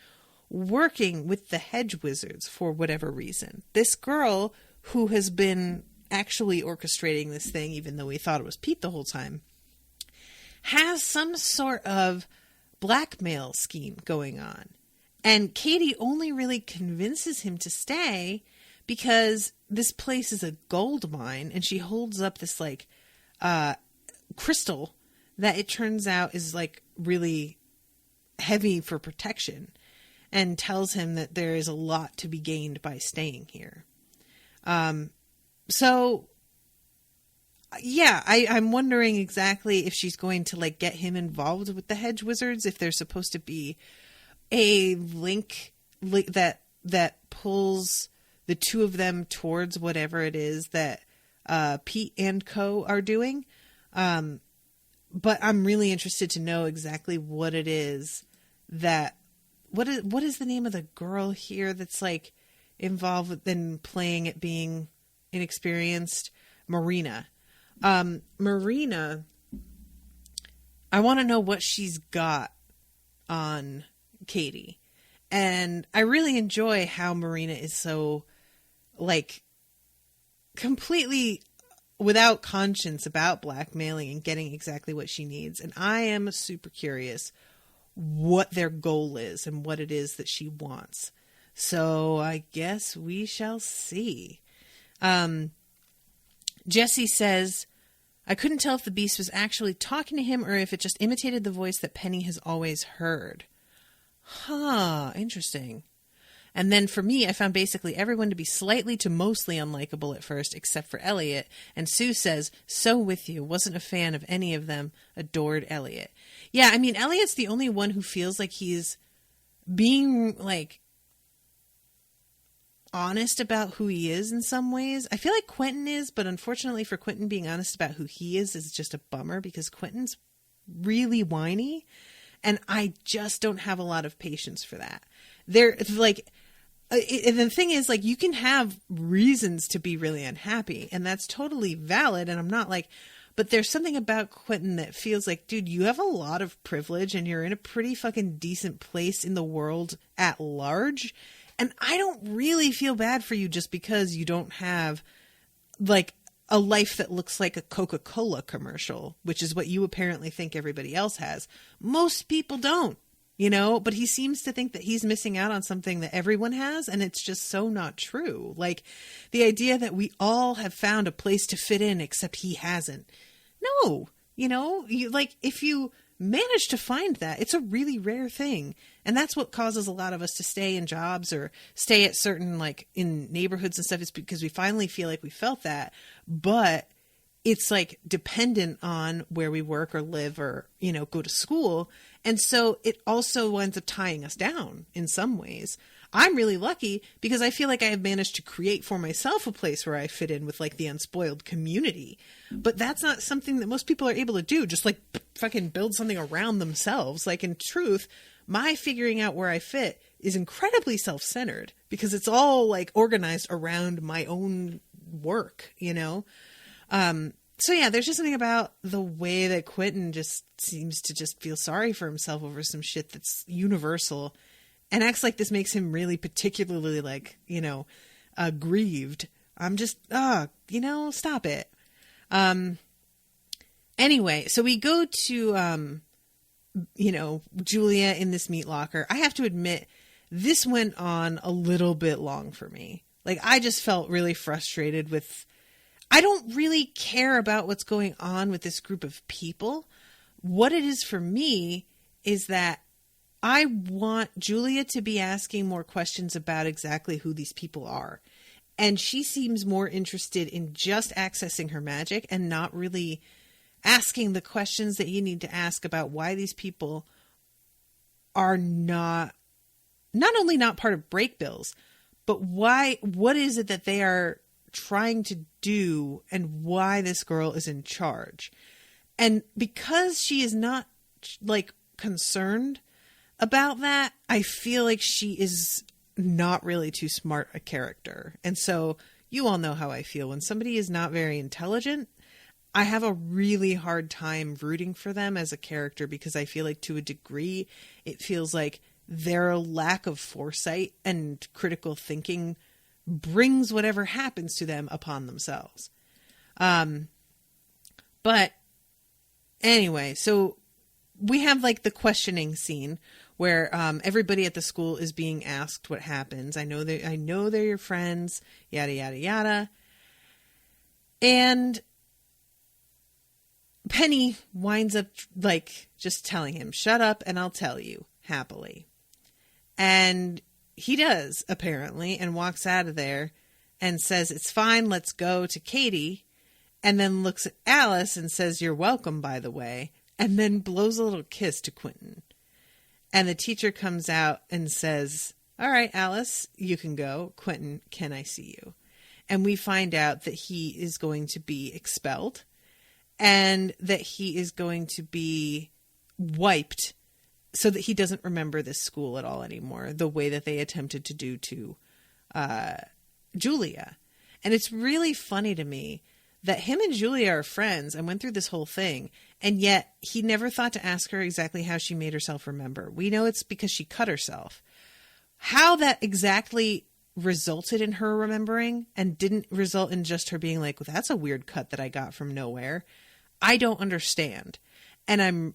working with the hedge wizards for whatever reason. This girl who has been actually orchestrating this thing, even though we thought it was Pete the whole time, has some sort of blackmail scheme going on. And Katie only really convinces him to stay because this place is a gold mine, and she holds up this like crystal that it turns out is like really heavy for protection, and tells him that there is a lot to be gained by staying here. So yeah, I'm wondering exactly if she's going to like get him involved with the hedge wizards, if there's supposed to be a link that pulls the two of them towards whatever it is that Pete and co are doing. But I'm really interested to know exactly what it is that what is the name of the girl here that's like involved in playing it being inexperienced? Marina. Marina, I want to know what she's got on Katie. And I really enjoy how Marina is so like completely without conscience about blackmailing and getting exactly what she needs. And I am super curious what their goal is and what it is that she wants. So I guess we shall see. Jesse says, I couldn't tell if the beast was actually talking to him or if it just imitated the voice that Penny has always heard. Huh, interesting. And then for me, I found basically everyone to be slightly to mostly unlikable at first, except for Elliot. And Sue says, so with you, wasn't a fan of any of them, adored Elliot. Yeah, I mean, Elliot's the only one who feels like he's being like honest about who he is in some ways. I feel like Quentin is, but unfortunately for Quentin, being honest about who he is just a bummer because Quentin's really whiny, and I just don't have a lot of patience for that. They're like, the thing is, like, you can have reasons to be really unhappy, and that's totally valid, and I'm not like, but there's something about Quentin that feels like, dude, you have a lot of privilege, and you're in a pretty fucking decent place in the world at large. And I don't really feel bad for you just because you don't have like a life that looks like a Coca-Cola commercial, which is what you apparently think everybody else has. Most people don't, you know, but he seems to think that he's missing out on something that everyone has. And it's just so not true. Like the idea that we all have found a place to fit in, except he hasn't. No, you know, you like if you manage to find that, it's a really rare thing. And that's what causes a lot of us to stay in jobs or stay at certain, like in neighborhoods and stuff, is because we finally feel like we felt that, but it's like dependent on where we work or live or, you know, go to school. And so it also winds up tying us down in some ways. I'm really lucky because I feel like I have managed to create for myself a place where I fit in with like the unspoiled community. But that's not something that most people are able to do. Just like fucking build something around themselves. Like in truth, my figuring out where I fit is incredibly self-centered because it's all like organized around my own work, you know? So yeah, there's just something about the way that Quentin just seems to just feel sorry for himself over some shit that's universal. And acts like this makes him really particularly like, you know, grieved. I'm just, you know, stop it. Anyway, so we go to, Julia in this meat locker. I have to admit, this went on a little bit long for me. Like, I just felt really frustrated with, I don't really care about what's going on with this group of people. What it is for me is that I want Julia to be asking more questions about exactly who these people are. And she seems more interested in just accessing her magic and not really asking the questions that you need to ask about why these people are not only not part of break bills, but what is it that they are trying to do and why this girl is in charge. And because she is not like concerned about that, I feel like she is not really too smart a character. And so you all know how I feel when somebody is not very intelligent. I have a really hard time rooting for them as a character because I feel like to a degree, it feels like their lack of foresight and critical thinking brings whatever happens to them upon themselves. But anyway, so we have like the questioning scene where everybody at the school is being asked what happens. I know they're your friends, yada, yada, yada. And Penny winds up like just telling him, shut up and I'll tell you happily. And he does, apparently, and walks out of there and says, it's fine, let's go to Katie. And then looks at Alice and says, you're welcome, by the way. And then blows a little kiss to Quentin. And the teacher comes out and says, all right, Alice, you can go. Quentin, can I see you? And we find out that he is going to be expelled and that he is going to be wiped so that he doesn't remember this school at all anymore, the way that they attempted to do to Julia. And it's really funny to me that him and Julia are friends and went through this whole thing, and yet he never thought to ask her exactly how she made herself remember. We know it's because she cut herself. How that exactly resulted in her remembering and didn't result in just her being like, well, that's a weird cut that I got from nowhere, I don't understand. And I'm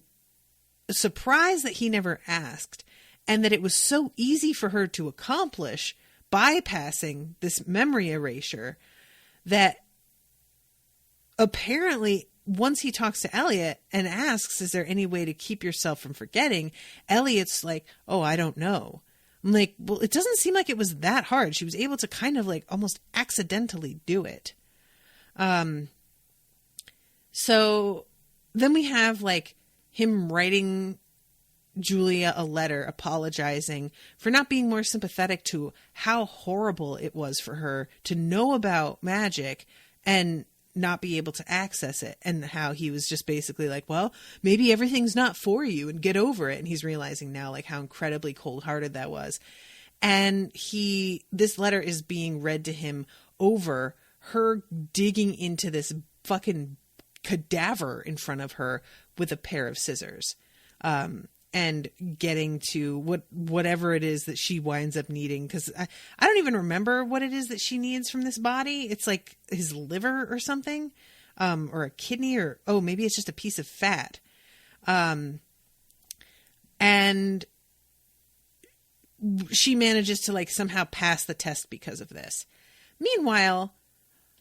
surprised that he never asked, and that it was so easy for her to accomplish bypassing this memory erasure that apparently once he talks to Elliot and asks, is there any way to keep yourself from forgetting? Elliot's like, oh, I don't know. I'm like, well, it doesn't seem like it was that hard. She was able to kind of like almost accidentally do it. So then we have like him writing Julia a letter apologizing for not being more sympathetic to how horrible it was for her to know about magic and not be able to access it, and how he was just basically like, well, maybe everything's not for you and get over it. And he's realizing now like how incredibly cold-hearted that was. And this letter is being read to him over her digging into this fucking cadaver in front of her with a pair of scissors, and getting to whatever it is that she winds up needing. Because I don't even remember what it is that she needs from this body. It's like his liver or something, or a kidney, or maybe it's just a piece of fat. And she manages to like somehow pass the test because of this. Meanwhile,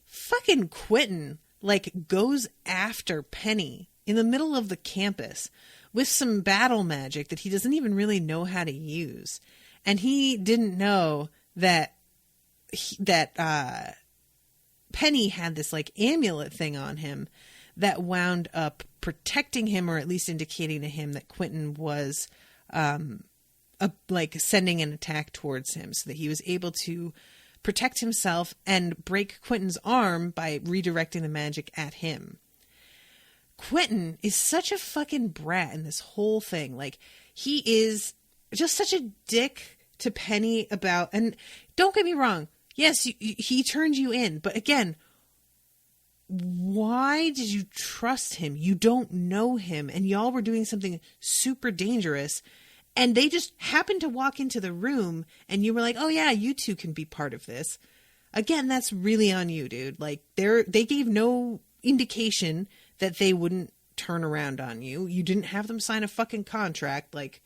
fucking Quentin like goes after Penny in the middle of the campus with some battle magic that he doesn't even really know how to use. And he didn't know that Penny had this like amulet thing on him that wound up protecting him, or at least indicating to him that Quentin was like sending an attack towards him, so that he was able to protect himself and break Quentin's arm by redirecting the magic at him. Quentin is such a fucking brat in this whole thing. Like, he is just such a dick to Penny about, and don't get me wrong, yes, he turned you in, but again, why did you trust him? You don't know him, and y'all were doing something super dangerous, and they just happened to walk into the room, and you were like, oh yeah, you two can be part of this. Again, that's really on you, dude. Like, they gave no indication that they wouldn't turn around on you. You didn't have them sign a fucking contract. Like,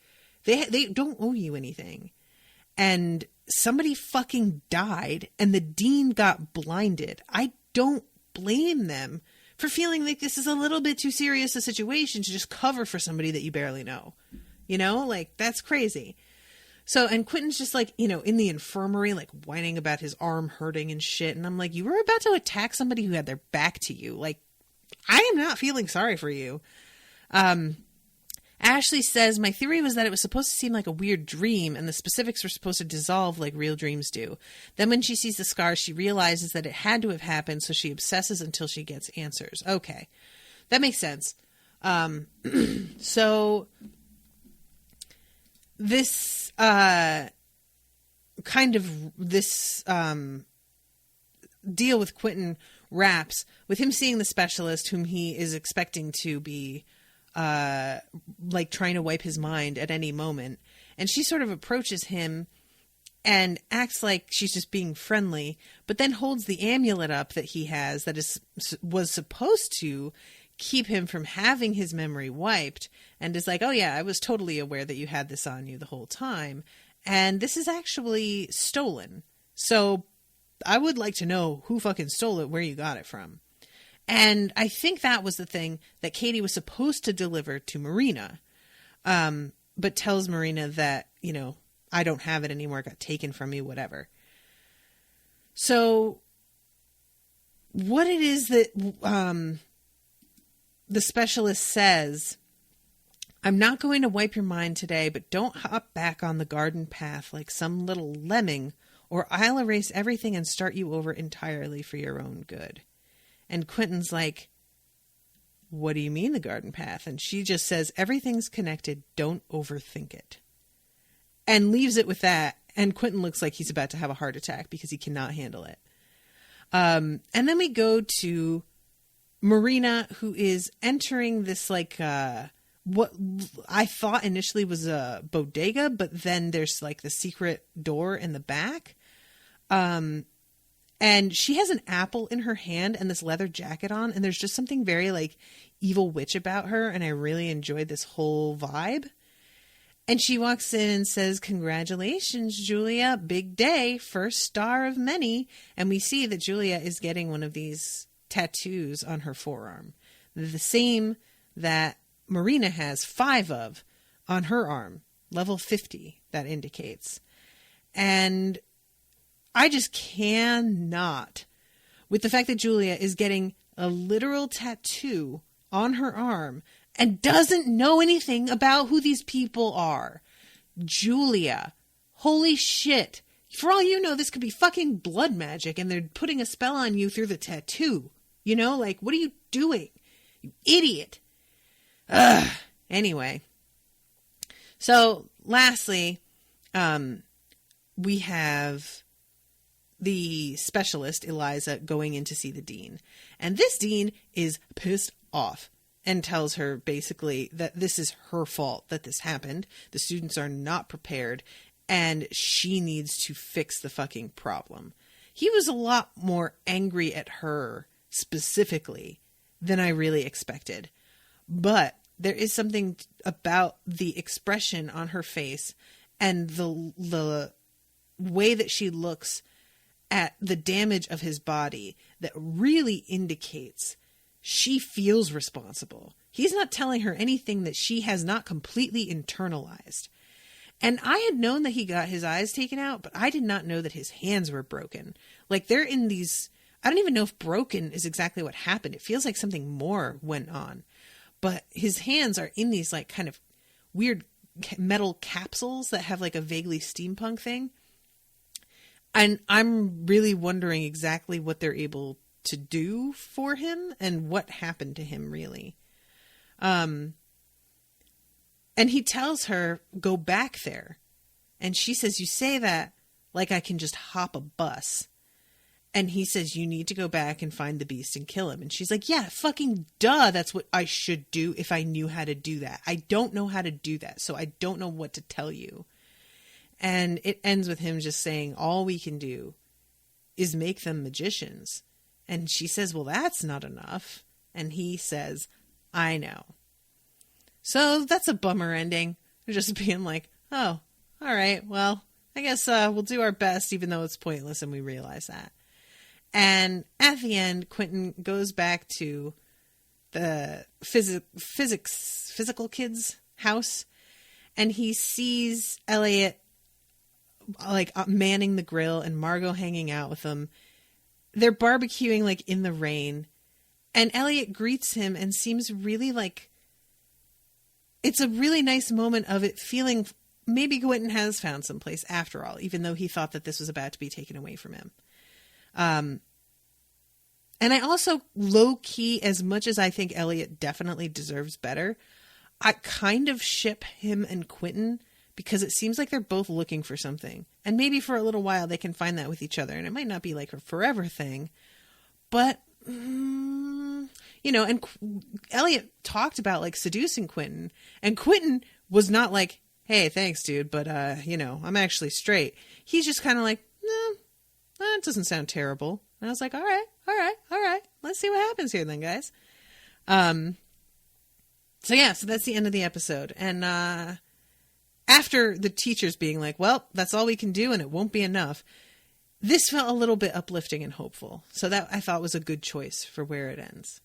they don't owe you anything. And somebody fucking died and the dean got blinded. I don't blame them for feeling like this is a little bit too serious a situation to just cover for somebody that you barely know. You know, like, that's crazy. So, and Quentin's just like, you know, in the infirmary, like whining about his arm hurting and shit. And I'm like, you were about to attack somebody who had their back to you. Like, I am not feeling sorry for you. Ashley says, my theory was that it was supposed to seem like a weird dream and the specifics were supposed to dissolve like real dreams do. Then when she sees the scars, she realizes that it had to have happened, so she obsesses until she gets answers. Okay. That makes sense. So this deal with Quentin wraps with him seeing the specialist whom he is expecting to be like trying to wipe his mind at any moment. And she sort of approaches him and acts like she's just being friendly, but then holds the amulet up that he has that was supposed to keep him from having his memory wiped, and is like, oh yeah, I was totally aware that you had this on you the whole time, and this is actually stolen. So I would like to know who fucking stole it, where you got it from. And I think that was the thing that Katie was supposed to deliver to Marina, but tells Marina that, you know, I don't have it anymore, it got taken from me, whatever. So what it is that the specialist says, I'm not going to wipe your mind today, but don't hop back on the garden path like some little lemming, or I'll erase everything and start you over entirely for your own good. And Quentin's like, what do you mean the garden path? And she just says, everything's connected. Don't overthink it. And leaves it with that. And Quentin looks like he's about to have a heart attack because he cannot handle it. And then we go to Marina, who is entering this like, what I thought initially was a bodega, but then there's like the secret door in the back. And she has an apple in her hand and this leather jacket on. And there's just something very like evil witch about her. And I really enjoyed this whole vibe. And she walks in and says, congratulations, Julia. Big day. First star of many. And we see that Julia is getting one of these tattoos on her forearm. The same that Marina has 5 of on her arm. Level 50, that indicates. And I just cannot, with the fact that Julia is getting a literal tattoo on her arm and doesn't know anything about who these people are. Julia, holy shit. For all you know, this could be fucking blood magic and they're putting a spell on you through the tattoo. You know, like, what are you doing? You idiot. Ugh. Anyway. So, lastly, we have the specialist, Eliza, going in to see the dean. And this dean is pissed off and tells her basically that this is her fault that this happened. The students are not prepared and she needs to fix the fucking problem. He was a lot more angry at her specifically than I really expected. But there is something about the expression on her face and the way that she looks at the damage of his body that really indicates she feels responsible. He's not telling her anything that she has not completely internalized. And I had known that he got his eyes taken out, but I did not know that his hands were broken. Like, they're in these, I don't even know if broken is exactly what happened. It feels like something more went on. But his hands are in these like kind of weird metal capsules that have like a vaguely steampunk thing. And I'm really wondering exactly what they're able to do for him and what happened to him, really. And he tells her, go back there. And she says, you say that like I can just hop a bus. And he says, you need to go back and find the beast and kill him. And she's like, yeah, fucking duh. That's what I should do if I knew how to do that. I don't know how to do that. So I don't know what to tell you. And it ends with him just saying, all we can do is make them magicians. And she says, well, that's not enough. And he says, I know. So that's a bummer ending. Just being like, oh, all right, well, I guess we'll do our best, even though it's pointless, and we realize that. And at the end, Quentin goes back to the physical kid's house, and he sees Elliot like manning the grill and Margot hanging out with them. They're barbecuing like in the rain, and Elliot greets him and seems really like, it's a really nice moment of it feeling maybe Quentin has found some place after all, even though he thought that this was about to be taken away from him. And I also, low-key, as much as I think Elliot definitely deserves better, I kind of ship him and Quentin because it seems like they're both looking for something. And maybe for a little while they can find that with each other. And it might not be like a forever thing. But, and Elliot talked about like seducing Quentin. And Quentin was not like, hey, thanks, dude, but, I'm actually straight. He's just kind of like, no, that doesn't sound terrible. And I was like, all right. Let's see what happens here then, guys. So that's the end of the episode. And after the teachers being like, well, that's all we can do and it won't be enough, this felt a little bit uplifting and hopeful. So that I thought was a good choice for where it ends.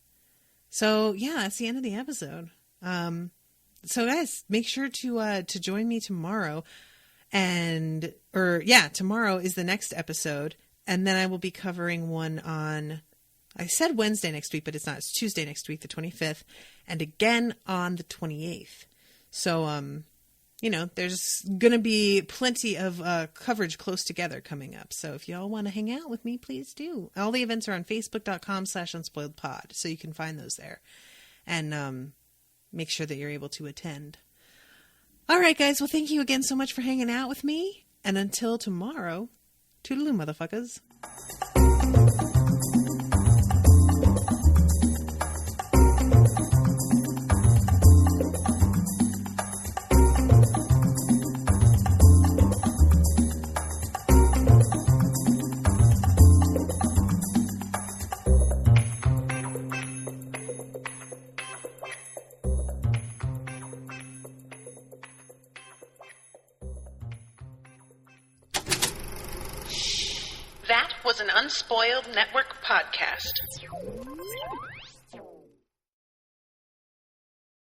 So that's the end of the episode. So guys, make sure to join me tomorrow. Tomorrow is the next episode. And then I will be covering one on, I said Wednesday next week, but it's not. It's Tuesday next week, the 25th, and again on the 28th. So, there's going to be plenty of coverage close together coming up. So if y'all want to hang out with me, please do. All the events are on facebook.com/unspoiledpod, so you can find those there. And make sure that you're able to attend. All right, guys. Well, thank you again so much for hanging out with me. And until tomorrow, toodaloo, motherfuckers. That was an Unspoiled Network podcast.